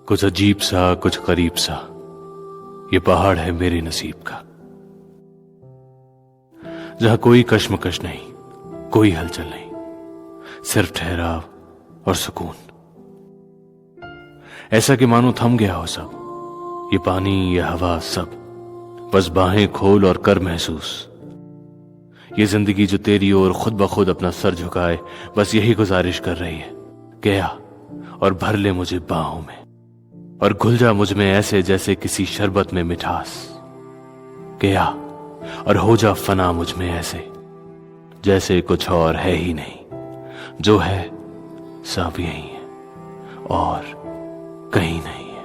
कुछ अजीब सा कुछ करीब सा ये पहाड़ है मेरे नसीब का, जहां कोई कश्मकश नहीं, कोई हलचल नहीं, सिर्फ ठहराव और सुकून। ऐसा कि मानो थम गया हो सब, ये पानी ये हवा सब, बस बाहें खोल और कर महसूस। ये जिंदगी जो तेरी ओर खुद ब खुद अपना सर झुकाए, बस यही गुजारिश कर रही है, गया और भर ले मुझे बाहों में और घुल जा मुझ में ऐसे जैसे किसी शरबत में मिठास। गया और हो जा फना मुझ में ऐसे जैसे कुछ और है ही नहीं, जो है सब यही है और कहीं नहीं है।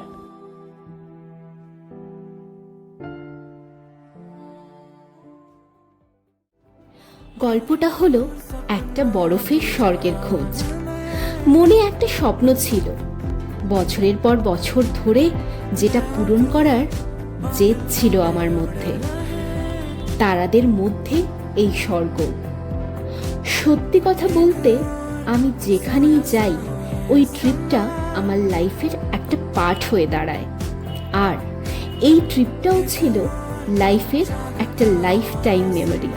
গল্পটা হলো একটা বরফের স্বর্গের খোঁজ। মনে একটা স্বপ্ন ছিল, বছরের পর বছর ধরে যেটা পূরণ করার জেদ ছিল আমার মধ্যে। তারাদের মধ্যে এই স্বর্গ। সত্যি কথা বলতে আমি যেখানেই যাই ওই ট্রিপটা আমার লাইফের একটা পার্ট হয়ে দাঁড়ায়। আর এই ট্রিপটাও ছিল লাইফের একটা life time memory.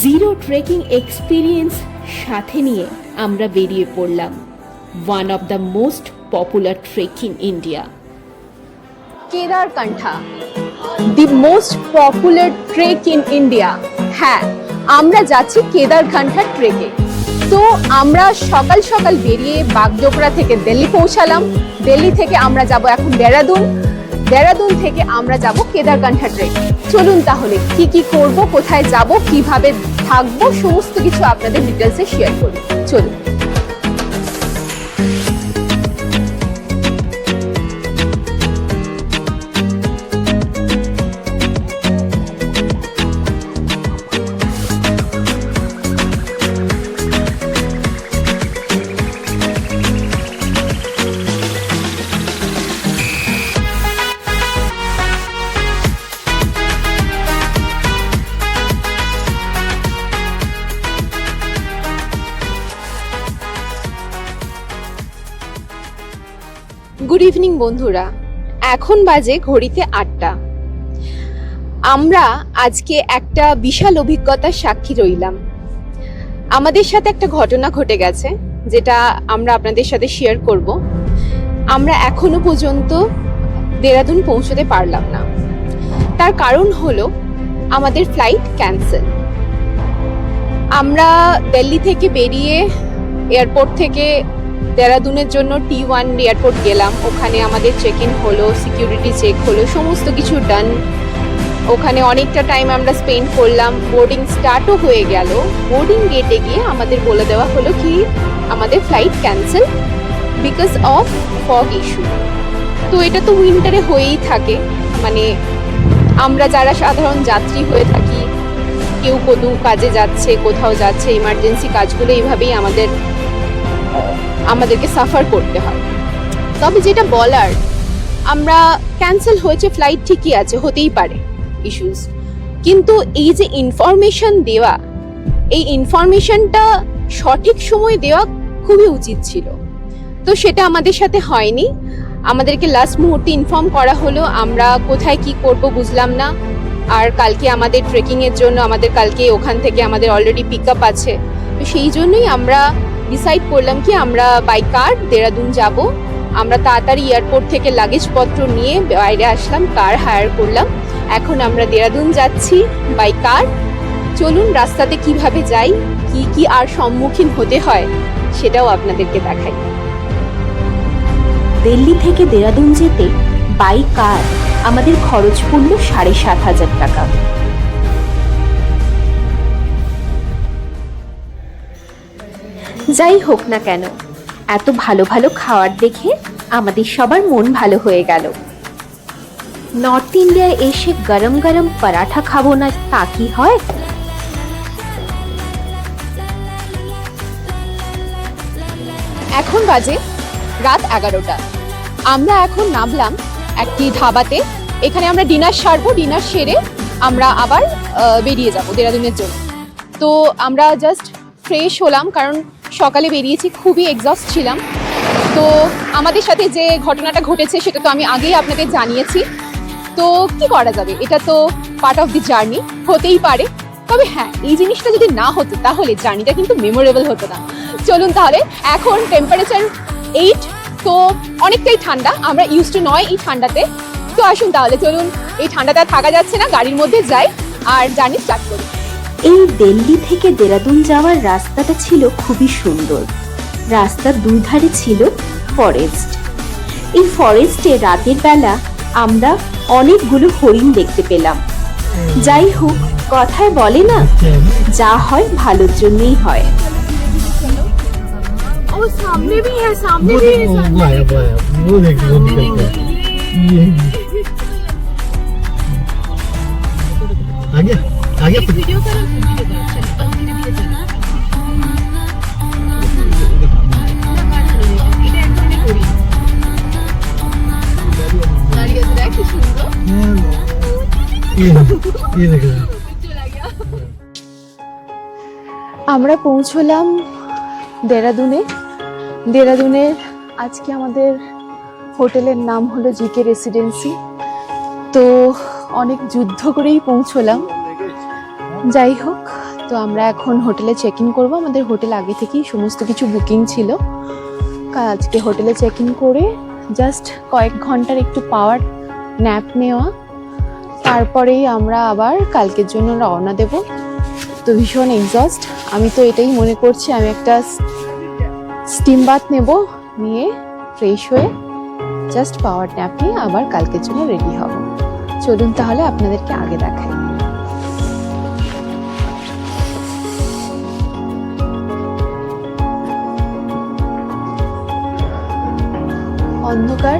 Zero trekking experience সাথে নিয়ে আমরা বেরিয়ে পড়লাম one of the most popular trek in India, Kedarkantha, the most popular trek in India. হ্যাঁ, আমরা যাচ্ছি কেদারকান্ঠা ট্রেকে। তো আমরা সকাল সকাল বেরিয়ে বাগডোগরা থেকে দিল্লি পৌঁছালাম। দিল্লি থেকে আমরা যাব এখন দেরাদুন, দেরাদুন থেকে আমরা যাব কেদারকান্ঠা ট্রেক। চলুন তাহলে কি কি করব, কোথায় যাব, কিভাবে থাকবো, সমস্ত কিছু আপনাদের ডিটেলসে শেয়ার করি। চলুন। গুড ইভিনিং বন্ধুরা, এখন বাজে ঘড়িতে 8টা। আমরা আজকে একটা বিশাল অভিজ্ঞতার সাক্ষী রইলাম। আমাদের সাথে একটা ঘটনা ঘটে গেছে যেটা আমরা আপনাদের সাথে শেয়ার করব। আমরা এখনো পর্যন্ত দেরাদুন পৌঁছতে পারলাম না। তার কারণ হলো আমাদের ফ্লাইট ক্যান্সেল। আমরা দিল্লি থেকে বেরিয়ে এয়ারপোর্ট থেকে দেরাদুনের জন্য T1 এয়ারপোর্ট গেলাম। ওখানে আমাদের চেক ইন হলো, সিকিউরিটি চেক হলো, সমস্ত কিছু ডান। ওখানে অনেকটা টাইম আমরা স্পেন্ড করলাম। বোর্ডিং স্টার্টও হয়ে গেল। বোর্ডিং গেটে গিয়ে আমাদের বলে দেওয়া হলো কি আমাদের flight cancel because of fog issue. তো এটা তো উইন্টারে হয়েই থাকে, মানে আমরা যারা সাধারণ যাত্রী হয়ে থাকি, কেউ কোনো কাজে যাচ্ছে, কোথাও যাচ্ছে, ইমার্জেন্সি কাজগুলো এইভাবেই আমাদেরকে সাফার করতে হয়। তবে যেটা বলার, আমরা ক্যান্সেল হয়েছে, ফ্লাইট ঠিকই আছে, হতেই পারে ইস্যুস, কিন্তু এই যে ইনফরমেশন দেওয়া, এই ইনফরমেশনটা সঠিক সময় দেওয়া খুবই উচিত ছিল। তো সেটা আমাদের সাথে হয়নি। আমাদেরকে লাস্ট মুহূর্তে ইনফর্ম করা হলো, আমরা কোথায় কি করব বুঝলাম না। আর কালকে আমাদের ট্রেকিংয়ের জন্য আমাদের কালকে ওখান থেকে আমাদের অলরেডি পিক আপ আছে। তো সেই জন্যই আমরা ডিসাইড করলাম কি আমরা বাই কার দেরাদুন যাব। আমরা তাড়াতাড়ি এয়ারপোর্ট থেকে লাগেজপত্র নিয়ে বাইরে আসলাম, কার হায়ার করলাম। এখন আমরা দেরাদুন যাচ্ছি বাই কার। চলুন রাস্তাতে কিভাবে যাই, কি কি আর সম্মুখীন হতে হয় সেটাও আপনাদেরকে দেখাই। দিল্লি থেকে দেরাদুন যেতে বাই কার আমাদের খরচ পড়ল 7,500 টাকা। যাই হোক না কেন, এত ভালো ভালো খাবার দেখে আমাদের সবার মন ভালো হয়ে গেল। নর্থ ইন্ডিয়ায় এসে গরম গরম পরাঠা খাবো না তা কি হয়? এখন বাজে রাত 11টা। আমরা এখন নামলাম একটি ধাবাতে। এখানে আমরা ডিনার সারবো, ডিনার সেরে আমরা আবার বেরিয়ে যাব দেরাদুনের জন্য। তো আমরা জাস্ট ফ্রেশ হলাম, কারণ সকালে বেরিয়েছি, খুবই এক্সস্ট ছিলাম। তো আমাদের সাথে যে ঘটনাটা ঘটেছে সেটা তো আমি আগেই আপনাদের জানিয়েছি। তো কি করা যাবে, এটা তো পার্ট অফ দি জার্নি, হতেই পারে। তবে হ্যাঁ, এই জিনিসটা যদি না হতো তাহলে জার্নিটা কিন্তু মেমোরেবল হতো না। চলুন তাহলে, এখন টেম্পারেচার 8, তো অনেকটাই ঠান্ডা, আমরা ইউজ টু নয় এই ঠান্ডাতে। তো আসুন তাহলে, চলুন, এই ঠান্ডাটা থাকা যাচ্ছে না, গাড়ির মধ্যে যাই আর জার্নি স্টার্ট করি। এই দিল্লি থেকে দেরাদুন যাওয়ার রাস্তাটা ছিল খুবই সুন্দর। রাস্তার দুই ধারে ছিল ফরেস্ট। এই ফরেস্টে রাতের বেলা আমরা অনেকগুলো হরিণ দেখতে পেলাম। যাই হোক, কথায় বলে না, যা হয় ভালোর জন্যই হয়। वो देख वो निकलता है ये आगे आगे वीडियो करो ये देख আমরা পৌঁছলাম দেরাদুনে। দেরাদুনের আজকে আমাদের হোটেলের নাম হলো জিকে রেসিডেন্সি। তো অনেক যুদ্ধ করেই পৌঁছলাম। যাই হোক, তো আমরা এখন হোটেলে চেক ইন করবো। আমাদের হোটেল আগে থেকেই সমস্ত কিছু বুকিং ছিল। আজকে হোটেলে চেক ইন করে জাস্ট কয়েক ঘন্টার একটু পাওয়ার ন্যাপ নেওয়া, তারপরেই আমরা আবার কালকের জন্য রওনা দেব। তো ভীষণ এক্সস্ট, আমি তো এটাই মনে করছি আমি একটা স্টিম বাথ নেব, নিয়ে ফ্রেশ হয়ে জাস্ট পাওয়ার ন্যাপ নিয়ে আবার কালকের জন্য রেডি হব। চলুন তাহলে আপনাদেরকে আগে দেখাই। অন্ধকার,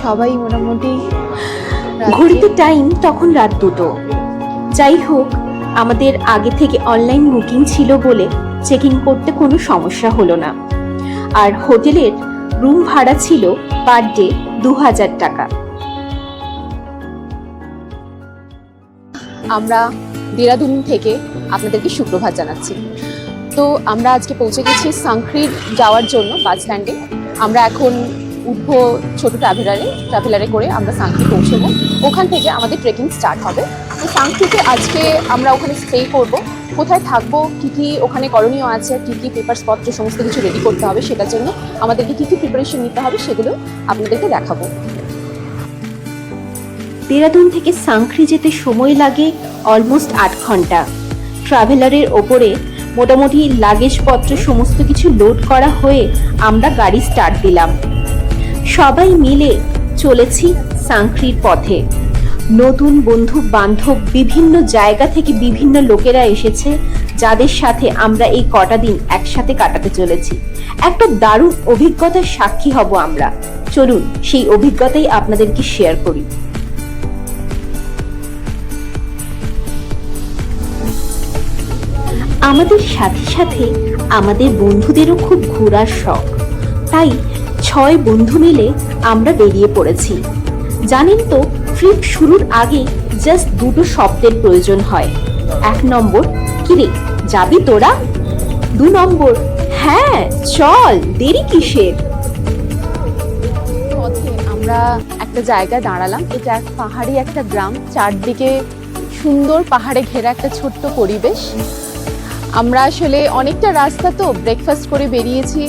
সবাই মোটামুটি ঘড়িতে টাইম তখন রাত 2টো। যাই হোক, আমাদের আগে থেকে অনলাইন বুকিং ছিল বলে চেক ইন করতে কোনো সমস্যা হলো না। আর হোটেলের রুম ভাড়া ছিল পার ডে 2000 টাকা। আমরা দেরাদুন থেকে আপনাদেরকে সুপ্রভাত জানাচ্ছি। তো আমরা আজকে পৌঁছে গেছি সাংখ্রির যাওয়ার জন্য বাস স্ট্যান্ডে। আমরা এখন উঠবো ছোট ট্রাভেলারে করে আমরা সাংখ্রি পৌঁছবো। ওখান থেকে আমাদের ট্রেকিং স্টার্ট হবে। তো সাংখ্রিতে আজকে আমরা ওখানে স্টে করব। কোথায় থাকবো, কী কী ওখানে করণীয় আছে, কী কী পেপারসপত্র সমস্ত কিছু রেডি করতে হবে, সেটার জন্য আমাদেরকে কী কী প্রিপারেশন নিতে হবে সেগুলো আপনাদেরকে দেখাবো। দেরাদুন থেকে সাংখ্রি যেতে সময় লাগে অলমোস্ট 8 ঘন্টা। ট্রাভেলারের ওপরে মোটামুটি লাগেজপত্র সমস্ত কিছু লোড করা হয়ে আমরা গাড়ি স্টার্ট দিলাম। সবাই মিলে চলেছি সাংখ্রির পথে। নতুন বন্ধু বান্ধব বিভিন্ন জায়গা থেকে বিভিন্ন লোকেরা এসেছে, যাদের সাথে আমরা এই কটা দিন একসাথে কাটাতে চলেছি। একটা দারুণ অভিজ্ঞতার সাক্ষী হব আমরা। চলুন সেই অভিজ্ঞতাই আপনাদেরকে শেয়ার করি। আমাদের সাথে সাথে আমাদের বন্ধুদেরও খুব ঘোরার শখ, তাই 6 বন্ধু মিলে আমরা বেরিয়ে পড়েছি। জানেন তো, ট্রিপ শুরুর আগে জাস্ট 2টো শব্দের প্রয়োজন হয়। 1 নম্বর, কিরে যাবি তোরা? 2 নম্বর, হ্যাঁ চল, দেরি কিসের? পথে আমরা একটা জায়গায় দাঁড়ালাম। এটা পাহাড়ি একটা গ্রাম, চারদিকে সুন্দর পাহাড়ে ঘেরা একটা ছোট্ট পরিবেশ। আমরা আসলে অনেকটা রাস্তা তো ব্রেকফাস্ট করে বেরিয়েছি।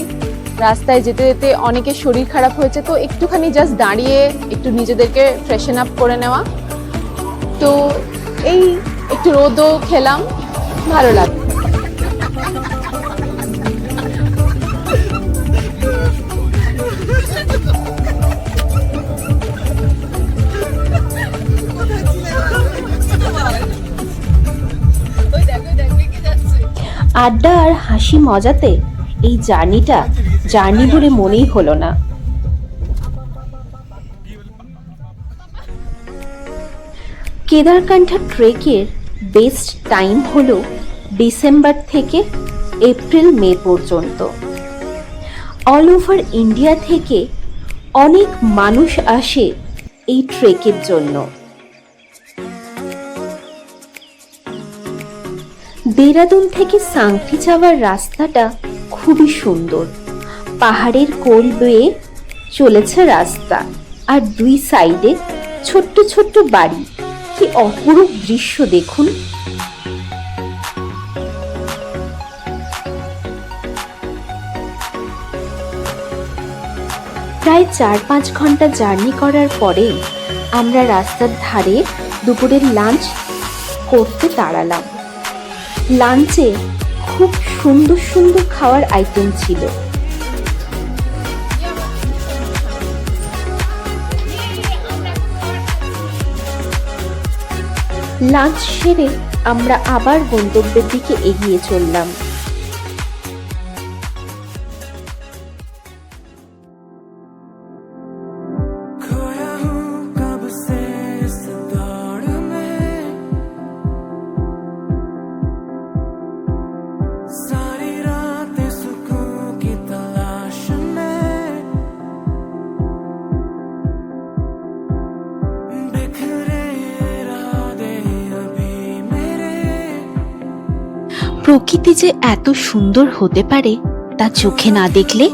রাস্তায় যেতে যেতে অনেকের শরীর খারাপ হয়েছে, তো একটুখানি জাস্ট দাঁড়িয়ে একটু নিজেদেরকে ফ্রেশন আপ করে নেওয়া। তো এই একটু রোদও খেলাম, ভালো লাগে। আড্ডা আর হাসি মজাতে এই জার্নিটা জার্নি বলে মনেই হলো না। কেদারকান্ঠা ট্রেকের বেস্ট টাইম হলো ডিসেম্বর থেকে এপ্রিল মে পর্যন্ত। অল ওভার ইন্ডিয়া থেকে অনেক মানুষ আসে এই ট্রেকের জন্য। দেরাদুন থেকে সাংখ্রি যাওয়ার রাস্তাটা খুবই সুন্দর। পাহাড়ের কোল বেয়ে চলেছে রাস্তা, আর দুই সাইডে ছোট্ট ছোট্ট বাড়ি। কি অপরূপ দৃশ্য দেখুন। প্রায় 4-5 ঘন্টা জার্নি করার পরে আমরা রাস্তার ধারে দুপুরের লাঞ্চ করতে দাঁড়ালাম। লাঞ্চে খুব সুন্দর সুন্দর খাওয়ার আইটেম ছিল। লাঞ্চ সেরে আমরা আবার গন্তব্যের দিকে এগিয়ে চললাম। প্রকৃতি যে এত সুন্দর হতে পারে তা চোখে না দেখলে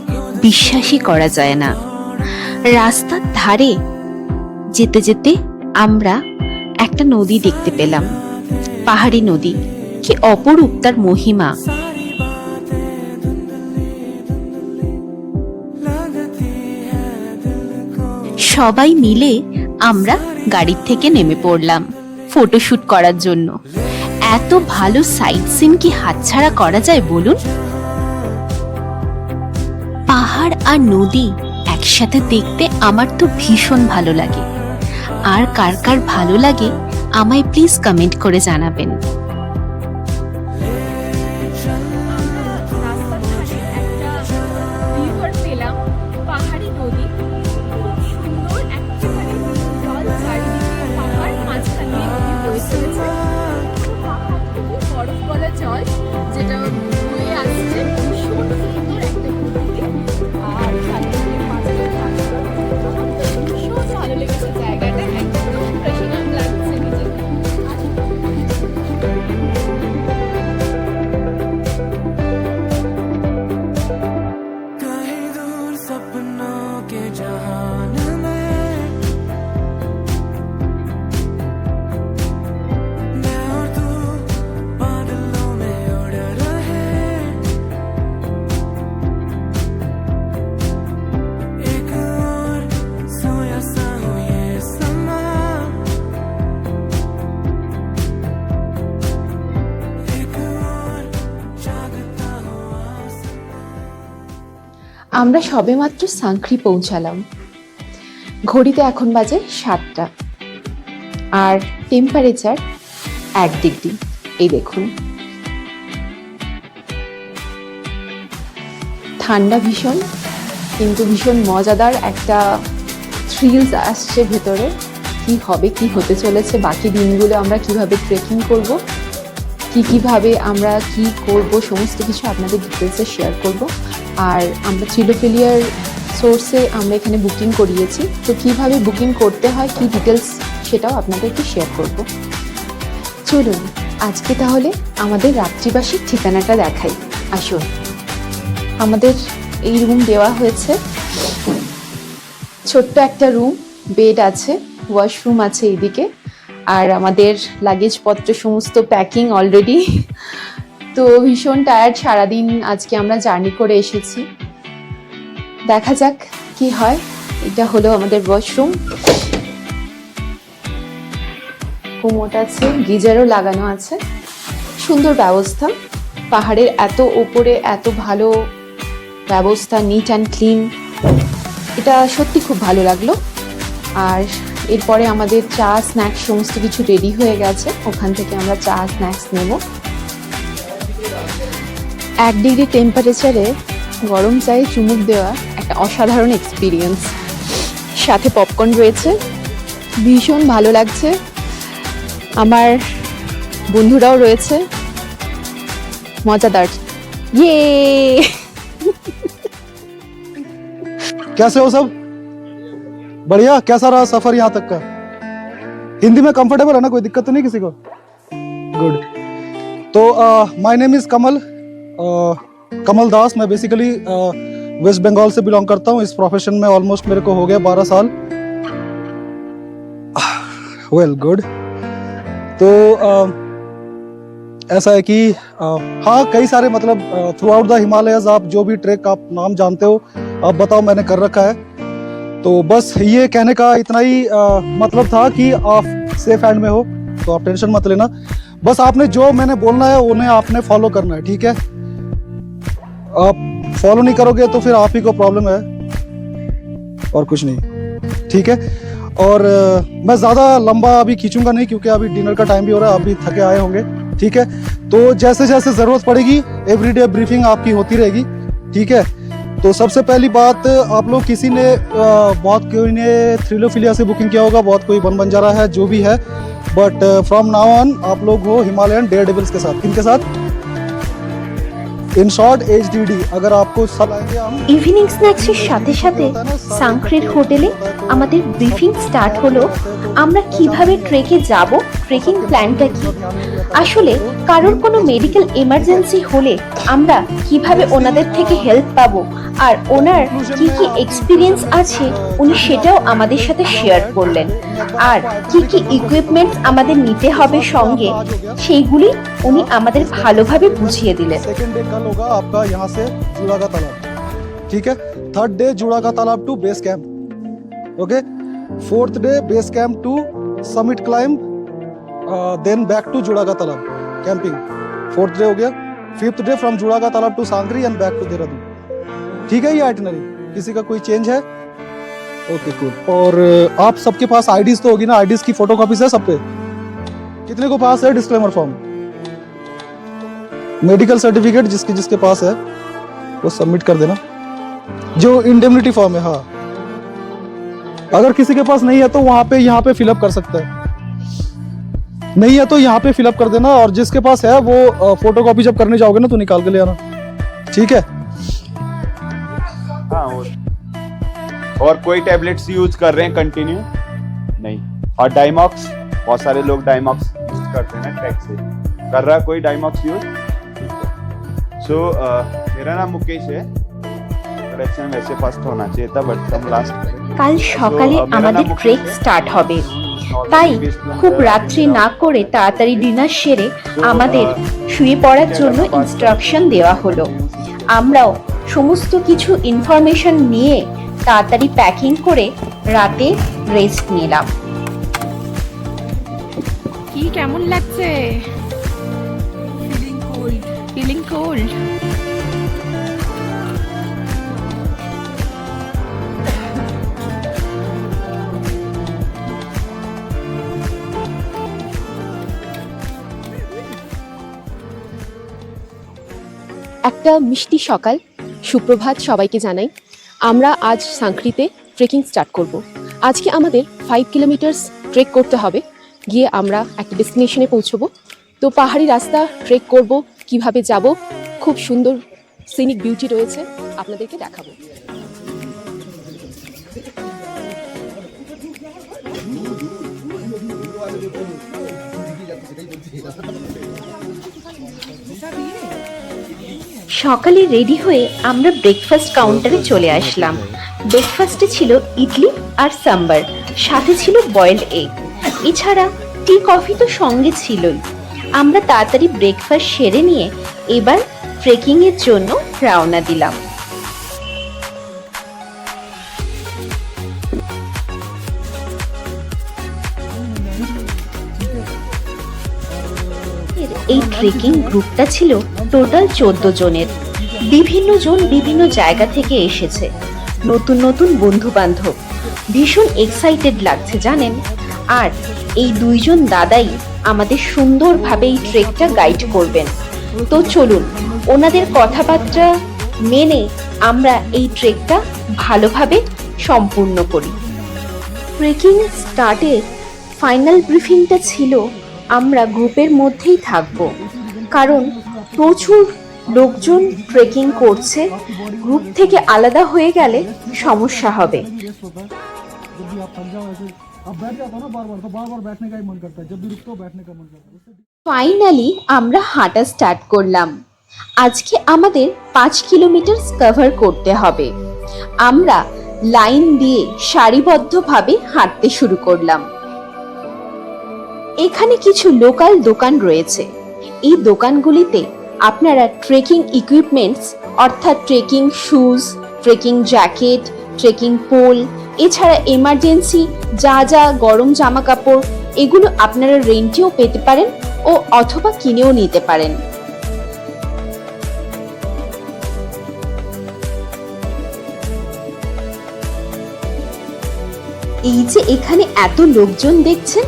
বিশ্বাসই করা যায় না। রাস্তার ধারে যেতে যেতে আমরা একটা নদী দেখতে পেলাম, পাহাড়ি নদী। কি অপরূপ তার মহিমা। সবাই মিলে আমরা গাড়ির থেকে নেমে পড়লাম ফটোশুট করার জন্য। এত ভালো সাইট সিন কি হাতছাড়া করা যায় বলুন? পাহাড় আর নদী একসাথে দেখতে আমার তো ভীষণ ভালো লাগে। আর কার কার ভালো লাগে আমায় প্লিজ কমেন্ট করে জানাবেন। যেটা বয়ে আসছে, ভীষণ সুন্দর একটা প্রকৃতি। আর চারিদিকে পাথরের ঢাকা। আমার তো ভীষণ ভালো লেগেছে জায়গাটা, একদম ফ্রেশনাল লাগছে নিজেকে। कहीं दूर सपनों के जहान में मैं और तू बादलों में उड़ रहे, एक और सोया सा हूँ ये समा, एक और जागता हुआ আমরা সবেমাত্র সাংখ্রি পৌঁছালাম। ঘড়িতে এখন বাজে 7টা, আর টেম্পারেচার 1 ডিগ্রি। এই দেখুন, ঠান্ডা ভীষণ, কিন্তু ভীষণ মজাদার একটা থ্রিলস আসছে ভেতরে। কি হবে, কি হতে চলেছে, বাকি দিনগুলো আমরা কিভাবে ট্রেকিং করব, কিভাবে আমরা কি করব, সমস্ত কিছু আপনাদের ডিটেলসে শেয়ার করব। আর আমরা থ্রিলোফিলিয়ার সোর্সে আমরা এখানে বুকিং করিয়েছি, তো কিভাবে বুকিং করতে হয়, কি ডিটেলস, সেটাও আপনাদেরকে শেয়ার করব। চলুন আজকে তাহলে আমাদের রাত্রিবাসীর ঠিকানাটা দেখাই। আসুন, আমাদের এই রুম দেওয়া হয়েছে, ছোট্ট একটা রুম, বেড আছে, ওয়াশরুম আছে এইদিকে, আর আমাদের লাগেজপত্র সমস্ত প্যাকিং অলরেডি। তো ভীষণ টায়ার্ড, সারাদিন আজকে আমরা জার্নি করে এসেছি। দেখা যাক কি হয়। এটা হলো আমাদের ওয়াশরুম, কোমোড আছে, গিজারও লাগানো আছে, সুন্দর ব্যবস্থা। পাহাড়ের এত ওপরে এত ভালো ব্যবস্থা, নিট অ্যান্ড ক্লিন, এটা সত্যি খুব ভালো লাগলো। আর এরপরে আমাদের চা স্ন্যাক্স সমস্ত কিছু রেডি হয়ে গেছে, ওখান থেকে আমরা চা স্ন্যাক্স নেব। 1 ডিগ্রি টেম্পারেচারে গরম চায়ে চুমুক দেওয়া একটা অসাধারণ এক্সপিরিয়েন্স। সাথে পপকর্ন রয়েছে, ভীষণ ভালো লাগছে। আমার বন্ধুরাও রয়েছে, মজাদার। ইয়ে कैसे हो सब? बढ़िया। कैसा रहा सफर यहाँ तक का? हिंदी में कंफर्टेबल है ना, कोई दिक्कत तो नहीं किसी को? गुड। तो माय नेम इज कमल, कमल दास। मैं बेसिकली वेस्ट बंगाल से बिलोंग करता हूँ। इस प्रोफेशन में ऑलमोस्ट मेरे को हो गया 12 साल। Well good. तो ऐसा है कि हाँ, कई सारे मतलब थ्रू आउट द हिमालयस आप जो भी ट्रैक आप नाम जानते हो आप बताओ, मैंने कर रखा है। तो बस ये कहने का इतना ही मतलब था कि आप सेफ हैंड में हो, तो आप टेंशन मत लेना। बस आपने जो मैंने बोलना है उन्हें आपने फॉलो करना है, ठीक है? आप फॉलो नहीं करोगे तो फिर आप ही को प्रॉब्लम है और कुछ नहीं, ठीक है? और मैं ज़्यादा लंबा अभी खींचूंगा नहीं क्योंकि अभी डिनर का टाइम भी हो रहा है, अभी थके आए होंगे, ठीक है? तो जैसे जैसे ज़रूरत पड़ेगी एवरीडे ब्रीफिंग आपकी होती रहेगी, ठीक है? तो सबसे पहली बात, आप लोग किसी ने बहुत कोई ने थ्रिलोफिलिया से बुकिंग किया होगा, बहुत कोई वन बंजारा है, जो भी है, बट फ्रॉम नाउ ऑन आप लोग हो हिमालयन डेयर डेविल्स के साथ। किनके साथ? In short HDD। अगर आपको सब आएंगे हम ইভিনিং স্ন্যাক্সের সাথে সাথে সাংক্রের হোটেলে আমাদের ব্রিফিং স্টার্ট হলো। আমরা কিভাবে ট্রেকে যাব, ট্রেকিং প্ল্যানটা কি, আসলে কারোর কোনো মেডিকেল এমার্জেন্সি হলে আমরা কিভাবে ওনাদের থেকে হেল্প পাবো, আর ওনার কি কি এক্সপিরিয়েন্স আছে উনি সেটাও আমাদের সাথে শেয়ার করলেন। আর কি কি ইকুইপমেন্ট আমাদের নিতে হবে সঙ্গে সেইগুলি উনি আমাদের ভালোভাবে বুঝিয়ে দিলেন। सेकेंड डे कल होगा आपका यहाँ से जुड़ागा तालाब, ठीक है? थर्ड डे जुड़ागा तालाब to base camp, okay? Fourth day base camp to summit climb, then back to Judaga Talab camping. Fourth day हो गया। फिफ्थ डे फ्रॉम जुड़ागा तालाब to Sankri and back to Dehradun, ठीक है? ये आइटनरी किसी का कोई चेंज है? Okay cool. और आप सबके पास आईडीज तो होगी ना? आईडीज की फोटोकॉपीज है सब पे? कितने को पास है डिस्क्लेमर फॉर्म? मेडिकल सर्टिफिकेट जिसके जिसके पास है वो सबमिट कर देना, जो इंडेमनिटी फॉर्म है। हाँ, अगर किसी के पास नहीं है तो वहां पे यहाँ पे फिलअप कर सकता है, नहीं है तो यहाँ पे फिलअप कर देना, और जिसके पास है वो फोटोकॉपी जब करने जाओगे ना तो निकाल के ले आना, ठीक है? हाँ, और कोई टैबलेट्स यूज कर रहे हैं कंटिन्यू? नहीं। और डाइमॉक्स, बहुत सारे लोग डाइमॉक्स यूज करते हैं ट्रैक से, कर रहा है कोई डाइमॉक्स यूज? सो मेरा नाम मुकेश है। करेक्शन वैसे फर्स्ट होना चाहिए था बट हम लास्ट। কাল সকালে আমাদের ট্রেক স্টার্ট হবে, তাই খুব রাত্রি না করে তাড়াতাড়ি ডিনার সেরে আমাদের শুয়ে পড়ার জন্য ইনস্ট্রাকশন দেওয়া হলো। আমরাও সমস্ত কিছু ইনফরমেশন নিয়ে তাড়াতাড়ি প্যাকিং করে রাতে রেস্ট নিলাম। কি কেমন লাগছে? Feeling cold. একটা মিষ্টি সকাল, সুপ্রভাত সবাইকে জানাই। আমরা আজ সাংক্রিতে ট্রেকিং স্টার্ট করব। আজকে আমাদের 5 কিলোমিটার্স ট্রেক করতে হবে, গিয়ে আমরা একটা ডেস্টিনেশনে পৌঁছবো। তো পাহাড়ি রাস্তা ট্রেক করব, কিভাবে যাব, খুব সুন্দর সিনিক বিউটি রয়েছে, আপনাদেরকে দেখাবো। সকালে রেডি হয়ে আমরা ব্রেকফাস্ট কাউন্টারে চলে আসলাম। ব্রেকফাস্টে ছিল ইডলি আর সাম্বার, সাথে ছিল বয়েলড এগ, এছাড়া টি কফি তো সঙ্গে ছিলই। আমরা তাড়াতাড়ি ব্রেকফাস্ট সেরে নিয়ে এবার ট্রেকিং এর জন্য রওনা দিলাম। এই ট্রেকিং গ্রুপটা ছিল টোটাল 14 জনের। বিভিন্ন জন বিভিন্ন জায়গা থেকে এসেছে, নতুন নতুন বন্ধু বান্ধব। ভীষণ এক্সাইটেড লাগছে জানেন। আর এই দুইজন দাদাই আমাদের সুন্দরভাবে এই ট্রেকটা গাইড করবেন। তো চলুন ওনাদের কথাবার্তা মেনে আমরা এই ট্রেকটা ভালোভাবে সম্পূর্ণ করি। ট্রেকিং স্টার্টের ফাইনাল ব্রিফিংটা ছিল আমরা গ্রুপের মধ্যেই থাকব, কারণ প্রচুর লোকজন ট্রেকিং করছে, গ্রুপ থেকে আলাদা হয়ে গেলে সমস্যা হবে। जब भी आप थक जाओ ऐसे आप बैठ जाते हो ना बार बार, तो बार बार बैठने का ही मन करता है, जब भी रुकते हो बैठने का मन करता है। ফাইনালি আমরা হাঁটা স্টার্ট করলাম। আজকে আমাদের 5 কিলোমিটার কভার করতে হবে। আমরা লাইন দিয়ে সারিবদ্ধভাবে হাঁটতে শুরু করলাম। এখানে কিছু লোকাল দোকান রয়েছে। এই দোকানগুলিতে আপনারা ট্রেকিং ইকুইপমেন্টস অর্থাৎ trekking shoes, trekking jacket, trekking pole, এছাড়া এমার্জেন্সি যা যা গরম জামা কাপড় এগুলো আপনারা রেন্টেও পেতে পারেন ও অথবা কিনেও নিতে পারেন। এই যে এখানে এত লোকজন দেখছেন,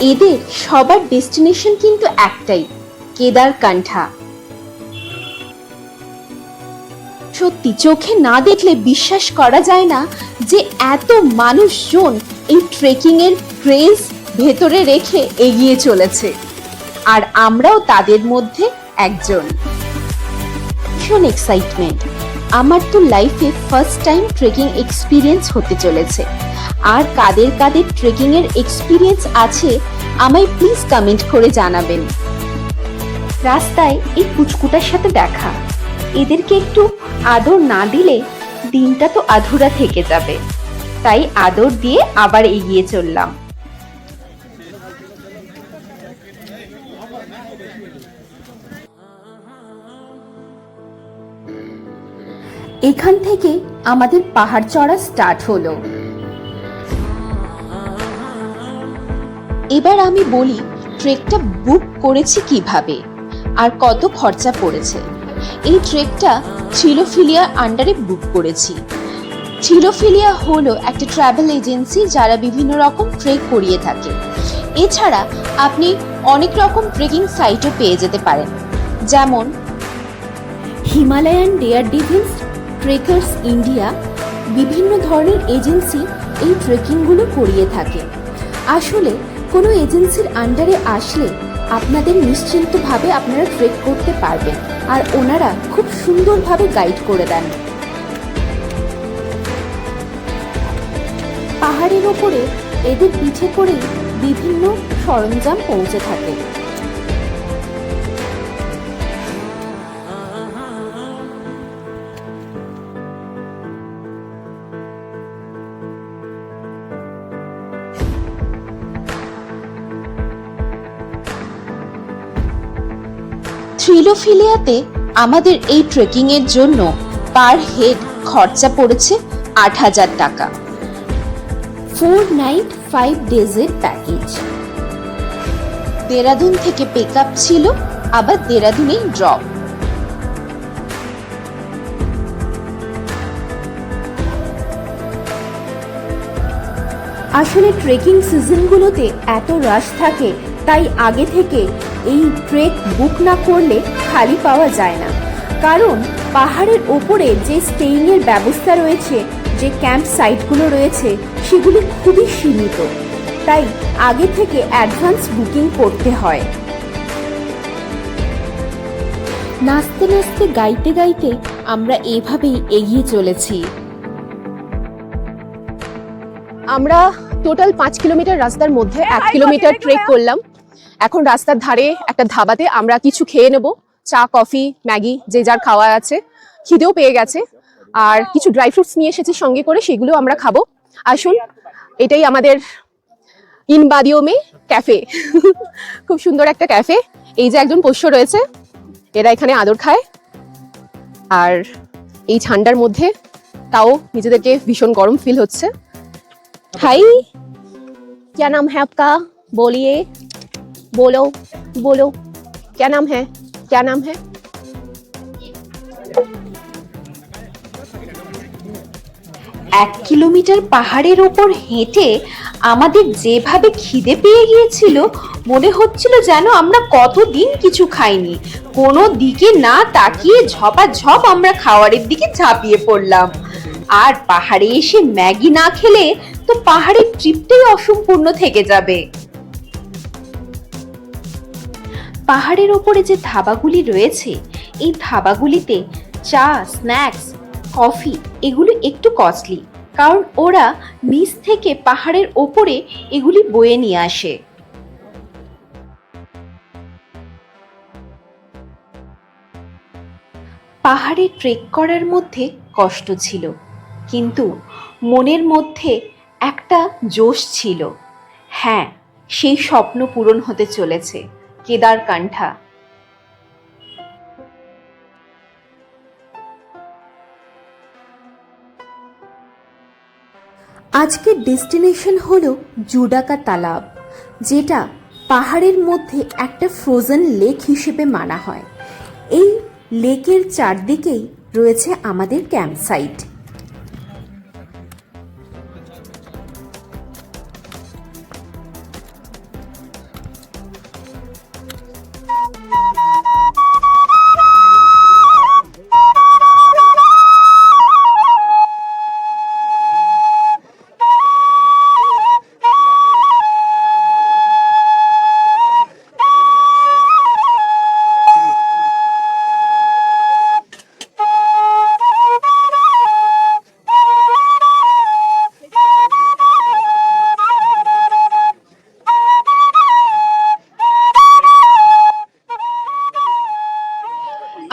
এদের সবার ডেস্টিনেশন কিন্তু একটাই, কেদারকান্ঠা। সত্যি চোখে না দেখলে বিশ্বাস করা যায় না যে এত মানুষজন এই ট্রেকিং এর ক্রেজ ভেতরে রেখে এগিয়ে চলেছে, আর আমরাও তাদের মধ্যে একজন। ভীষণ এক্সাইটমেন্ট। আমার তো লাইফে ফার্স্ট টাইম ট্রেকিং এক্সপিরিয়েন্স হতে চলেছে। আর কাদের কাদের ট্রেকিং এর এক্সপিরিয়েন্স আছে আমায় প্লিজ কমেন্ট করে জানাবেন। রাস্তায় এই কুচকুটার সাথে দেখা, এদেরকে একটু আদর না দিলে দিনটা তো আধুরা থেকে যাবে, তাই আদর দিয়ে আবার এগিয়ে চললাম। এখান থেকে আমাদের পাহাড় চড়া স্টার্ট হলো। এবার আমি বলি ট্রেকটা বুক করেছি কিভাবে আর কত খরচা পড়েছে। এই ট্রেকটা থ্রিলোফিলিয়া আন্ডারে বুক করেছি। থ্রিলোফিলিয়া হলো একটা ট্রাভেল এজেন্সি যারা বিভিন্ন রকম ট্রেক করিয়ে থাকে। এছাড়া আপনি অনেক রকম ট্রেকিং সাইটও পেয়ে যেতে পারেন, যেমন Himalayan dare devils, trekkers India, বিভিন্ন ধরনের এজেন্সি এই ট্রেকিংগুলো করিয়ে থাকে। আসলে কোনো এজেন্সির আন্ডারে আসলে আপনাদের নিশ্চিন্তভাবে আপনারা ট্রেক করতে পারবেন, আর ওনারা খুব সুন্দরভাবে গাইড করে দেন। পাহাড়ের ওপরে এদের পিঠে করে বিভিন্ন সরঞ্জাম পৌঁছে থাকে। থ্রিলোফিলিয়াতে আমাদের এই ট্রেকিং এর জন্য পার হেড খরচা পড়েছে ৮,০০০ টাকা। 4 নাইট 5 ডেজের প্যাকেজ। দেরাদুন থেকে পিক আপ ছিল, আবার দেরাদুনেই ড্রপ। আসলে ট্রেকিং সিজনগুলোতে এত রাশ থাকে, তাই আগে থেকে এই ট্রেক বুক না করলে খালি পাওয়া যায় না। কারণ পাহাড়ের ওপরে যে স্টেইং এর ব্যবস্থা রয়েছে, যে ক্যাম্প সাইটগুলো রয়েছে, সেগুলি খুবই সীমিত, তাই আগে থেকে অ্যাডভান্স বুকিং করতে হয়। নাচতে নাচতে গাইতে গাইতে আমরা এভাবেই এগিয়ে চলেছি। আমরা টোটাল 5 কিলোমিটার রাস্তার মধ্যে 1 কিলোমিটার ট্রেক করলাম। এখন রাস্তার ধারে একটা ধাবাতে আমরা কিছু খেয়ে নেব, চা, কফি, ম্যাগি, যে যার খাওয়া আছে। খিদেও পেয়ে গেছে, আর কিছু ড্রাই ফ্রুটস নিয়ে এসেছি সঙ্গে করে, সেগুলো আমরা খাবো। আসুন, এটাই আমাদের ইনবাদিওমে ক্যাফে। খুব সুন্দর একটা ক্যাফে। এই যে একজন পোষ্য রয়েছে, এরা এখানে আদর খায়, আর এই ঠান্ডার মধ্যে তাও নিজেদেরকে ভীষণ গরম ফিল হচ্ছে। हाय, क्या नाम है आपका? बोलिए, बोलो बोलो, क्या नाम है? क्या नाम है? এক কিলোমিটার পাহাড়ের ওপর হেঁটে আমাদের যেভাবে খিদে পেয়ে গিয়েছিল, মনে হচ্ছিল যেন আমরা কতদিন কিছু খাইনি। কোনো দিকে না তাকিয়ে ঝপাঝপ আমরা খাবারের দিকে ঝাঁপিয়ে পড়লাম। আর পাহাড়ে এসে ম্যাগি না খেলে তো পাহাড়ের ট্রিপটাই অসম্পূর্ণ থেকে যাবে। পাহাড়ের ওপরে যে ধাবাগুলি রয়েছে, এই ধাবাগুলিতে চা, স্ন্যাক্স, কফি এগুলো একটু কস্টলি, কারণ ওরা নিচ থেকে পাহাড়ের ওপরে এগুলি বয়ে নিয়ে আসে। পাহাড়ে ট্রেক করার মধ্যে কষ্ট ছিল, কিন্তু মনের মধ্যে একটা জোশ ছিল। হ্যাঁ, সেই স্বপ্ন পূরণ হতে চলেছে। কেদারকান্ঠা। আজকের ডেস্টিনেশন হলো জুডাকা তালাব, যেটা পাহাড়ের মধ্যে একটা ফ্রোজেন লেক হিসেবে মানা হয়। এই লেকের চারদিকেই রয়েছে আমাদের ক্যাম্প সাইট।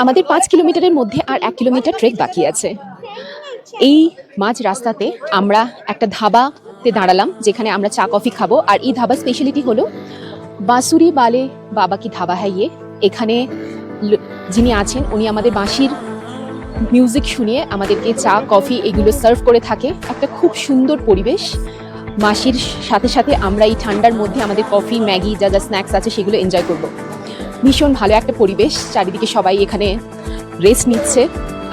আমাদের 5 কিলোমিটারের মধ্যে আর 1 কিলোমিটার ট্রেক বাকি আছে। এই মাঝ রাস্তাতে আমরা একটা ধাবাতে দাঁড়ালাম, যেখানে আমরা চা কফি খাবো। আর এই ধাবা স্পেশালিটি হলো বাঁশুরি বালে বাবা কি ধাবা হ্যাঁ ইয়ে। এখানে যিনি আছেন উনি আমাদের বাঁশির মিউজিক শুনিয়ে আমাদেরকে চা কফি এগুলো সার্ভ করে থাকে। একটা খুব সুন্দর পরিবেশ। মাসির সাথে সাথে আমরা এই ঠান্ডার মধ্যে আমাদের কফি ম্যাগি যা যা স্ন্যাক্স আছে সেগুলো এনজয় করব। ভীষণ ভালো একটা পরিবেশ, চারিদিকে সবাই এখানে রেস্ট নিচ্ছে।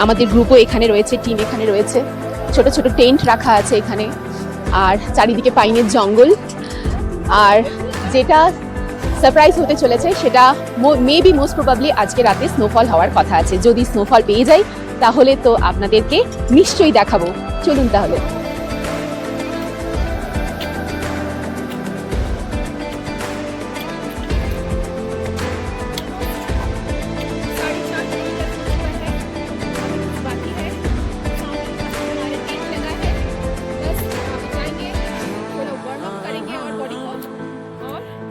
আমাদের গ্রুপও এখানে রয়েছে, টিম এখানে রয়েছে, ছোট ছোট টেন্ট রাখা আছে এখানে, আর চারিদিকে পাইনের জঙ্গল। আর যেটা সারপ্রাইজ হতে চলেছে সেটা মেবি মোস্ট প্রবাবলি আজকে রাতে স্নোফল হওয়ার কথা আছে। যদি স্নোফল পেয়ে যাই তাহলে তো আপনাদেরকে নিশ্চয়ই দেখাবো। চলুন তাহলে।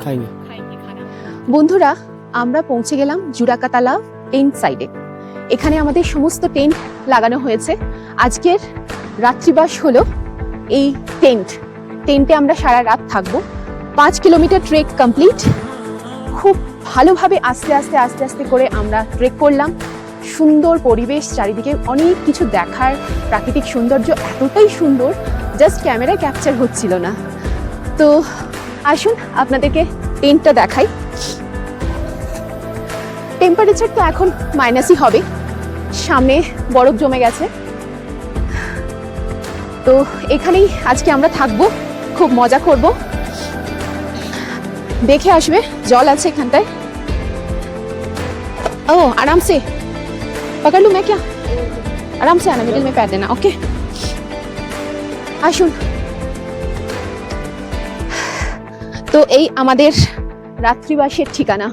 खाएंगे। বন্ধুরা, আমরা পৌঁছে গেলাম জুডাকাতালা টেন্ট সাইডে। এখানে আমাদের সমস্ত টেন্ট লাগানো হয়েছে। আজকের রাত্রিবাস হলো এই টেন্টে আমরা সারা রাত থাকবো। 5 কিলোমিটার ট্রেক কমপ্লিট। খুব ভালোভাবে আস্তে আস্তে আস্তে আস্তে করে আমরা ট্রেক করলাম। সুন্দর পরিবেশ, চারিদিকে অনেক কিছু দেখার, প্রাকৃতিক সৌন্দর্য এতটাই সুন্দর, জাস্ট ক্যামেরায় ক্যাপচার হচ্ছিল না। তো আসুন আপনাদেরকে টেন্টটা দেখাই। টেম্পারেচার তো এখন মাইনাসই হবে, সামনে বরফ জমে গেছে। তো এখানেই আজকে আমরা থাকবো, খুব মজা করব। দেখে আসবে, জল আছে এখানটায়। ও आराम से पकड़ लूं मैं क्या? आराम से आना, मिडिल में पैर देना। ओके, আসুন। তো এই আমাদের রাত্রিবাসের ঠিকানা।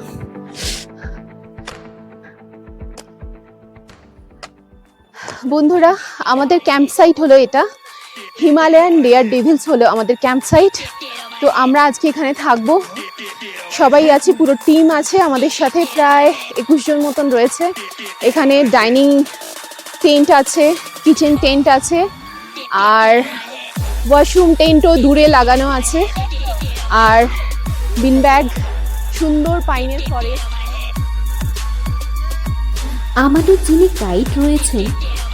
বন্ধুরা, আমাদের ক্যাম্প সাইট হলো এটা। হিমালয়ান ডেয়ার ডেভিলস হলো আমাদের ক্যাম্প সাইট। তো আমরা আজকে এখানে থাকবো, সবাই আছে, পুরো টিম আছে আমাদের সাথে, প্রায় 21 জন মতন রয়েছে। এখানে ডাইনিং টেন্ট আছে, কিচেন টেন্ট আছে, আর ওয়াশরুম টেন্টও দূরে লাগানো আছে, আর বিন ব্যাগ, সুন্দর পাইনের ফরেস্ট। আমাদের যিনি গাইড রয়েছেন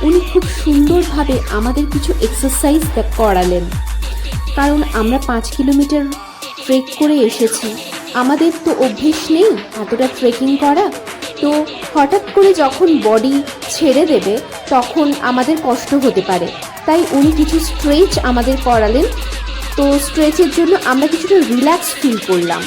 উনি খুব সুন্দরভাবে আমাদের কিছু এক্সারসাইজ করালেন, কারণ আমরা 5 কিলোমিটার ট্রেক করে এসেছি, আমাদের তো অভ্যেস নেই এতটা ট্রেকিং করা। তো হঠাৎ করে যখন বডি ছেড়ে দেবে তখন আমাদের কষ্ট হতে পারে, তাই উনি কিছু স্ট্রেচ আমাদের করালেন। তো স্ট্রেচের জন্য আমরা কিছুটা রিল্যাক্স ফিল করলাম।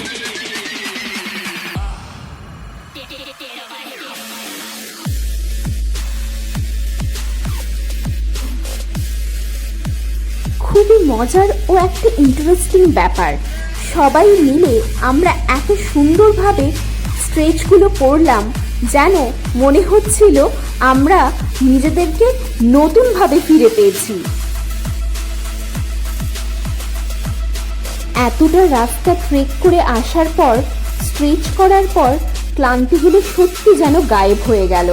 খুবই মজার ও একটা ইন্টারেস্টিং ব্যাপার, সবাই মিলে আমরা এত সুন্দরভাবে স্ট্রেচগুলো করলাম যেন মনে হচ্ছিল আমরা নিজেদেরকে নতুনভাবে ফিরে পেয়েছি। এতটা রাস্তা ট্রেক করে আসার পর, স্ট্রেচ করার পর ক্লান্তিগুলো সত্যি যেন গায়েব হয়ে গেল।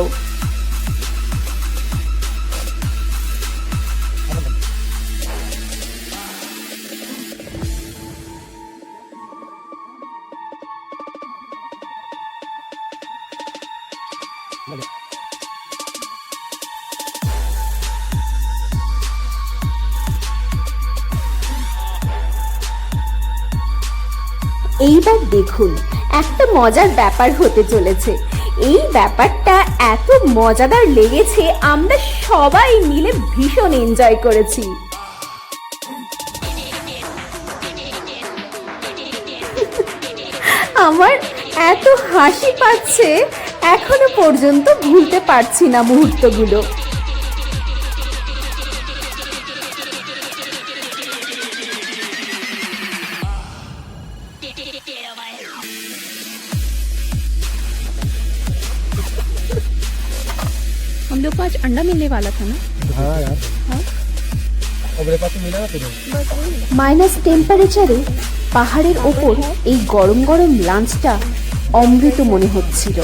এইবার দেখুন একটা মজার ব্যাপার হতে চলেছে। এই ব্যাপারটা এত মজাদার লেগেছে, আমরা সবাই মিলে ভীষণ এনজয় করেছি। আমার এত হাসি পাচ্ছে, এখনো পর্যন্ত ভুলতে পারছি না মুহূর্তগুলো। हम लोग को आज अंडा मिलने वाला था ना। हाँ यार और मेरे पास तो मिला ना तुझे মাইনাস টেম্পারেচারে পাহাড়ের ওপর এই গরম গরম লাঞ্চটা অমৃত মনে হচ্ছিল।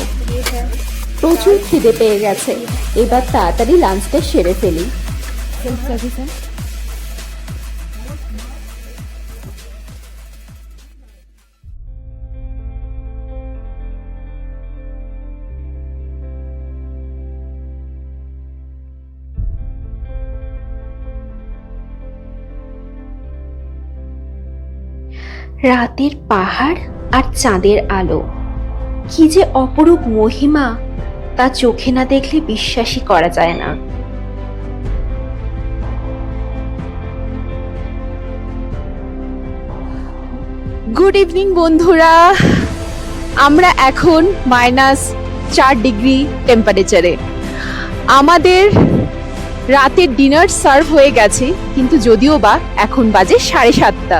প্রচুর খিদে পেয়ে গেছে, এবার তাড়াতাড়ি লাঞ্চটা সেরে ফেলি। রাতের পাহাড় আর চাঁদের আলো, কি যে অপরূপ মহিমা, তা চোখে না দেখলে বিশ্বাসই করা যায় না। গুড ইভিনিং বন্ধুরা, আমরা এখন -4 ডিগ্রি টেম্পারেচারে। আমাদের রাতের ডিনার সার্ভ হয়ে গেছে, কিন্তু যদিও বা এখন বাজে 7:30।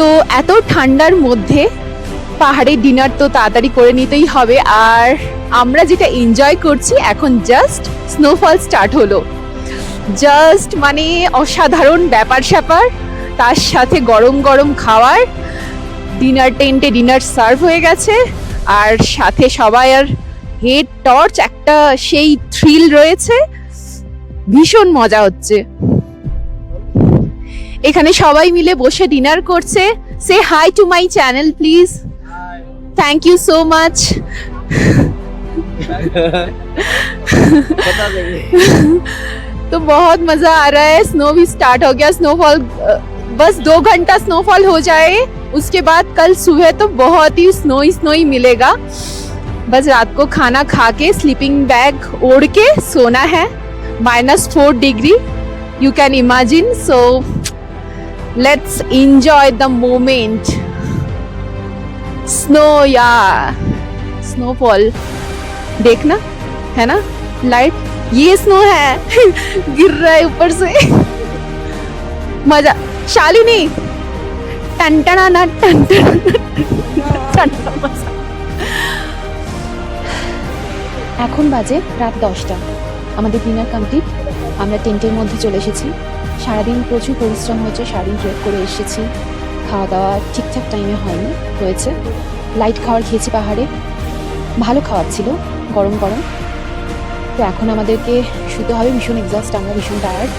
তো এত ঠান্ডার মধ্যে পাহাড়ের ডিনার তো তাড়াতাড়ি করে নিতেই হবে। আর আমরা যেটা এনজয় করছি, এখন জাস্ট স্নোফল স্টার্ট হলো। জাস্ট মানে অসাধারণ ব্যাপার স্যাপার, তার সাথে গরম গরম খাবার। ডিনার টেন্টে ডিনার সার্ভ হয়ে গেছে, আর সাথে সবাই আর হেড টর্চ, একটা সেই থ্রিল রয়েছে, ভীষণ মজা হচ্ছে। এখানে সবাই মিলে বসে ডিনার করছে। Say hi to my channel please. Thank you so much. तो बहुत मजा आ रहा है, स्नो भी स्टार्ट हो गया। स्नोफॉल बस 2 घंटा स्नोफॉल हो जाए, उसके बाद कल सुबह तो बहुत ही स्नोई मिलेगा। बस रात को खाना खा के स्लीपिंग बैग ओढ़ के सोना है। -4 degree, you can imagine. So let's enjoy the moment. Snow या स्नोफॉल देखना है ना, लाइट ये स्नो है गिर रहा है ऊपर से। मजा। शालिनी टनटना ना टनटना। এখন বাজে রাত 10টা। আমাদের ডিনার কমপ্লিট, আমরা টেন্টের মধ্যে চলে এসেছি। সারাদিন প্রচুর পরিশ্রম হয়েছে, সারাদিন ট্রেক করে এসেছি। খাওয়া দাওয়া ঠিকঠাক টাইমে হয়নি, হয়েছে লাইট খাবার খেয়েছি পাহাড়ে, ভালো খাবার ছিল, গরম গরম। তো এখন আমাদেরকে শুতে হবে, ভীষণ এক্সস্ট, আমরা ভীষণ টায়ার্ড।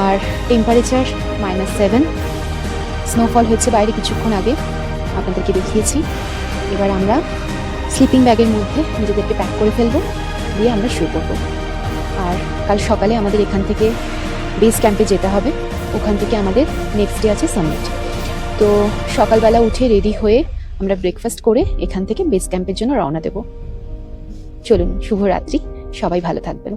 আর টেম্পারেচার -7, স্নোফল হয়েছে বাইরে কিছুক্ষণ আগে, আপনাদেরকে দেখিয়েছি। এবার আমরা স্লিপিং ব্যাগের মধ্যে নিজেদেরকে প্যাক করে ফেলবো, দিয়ে আমরা শুয়ে পড়বো। আর কাল সকালে আমাদের এখান থেকে বেস ক্যাম্পে যেতে হবে, ওখান থেকে আমাদের নেক্সট ডে আছে সামিট। তো সকালবেলা উঠে রেডি হয়ে আমরা ব্রেকফাস্ট করে এখান থেকে বেস ক্যাম্পের জন্য রওনা দেব। চলুন, শুভরাত্রি, সবাই ভালো থাকবেন।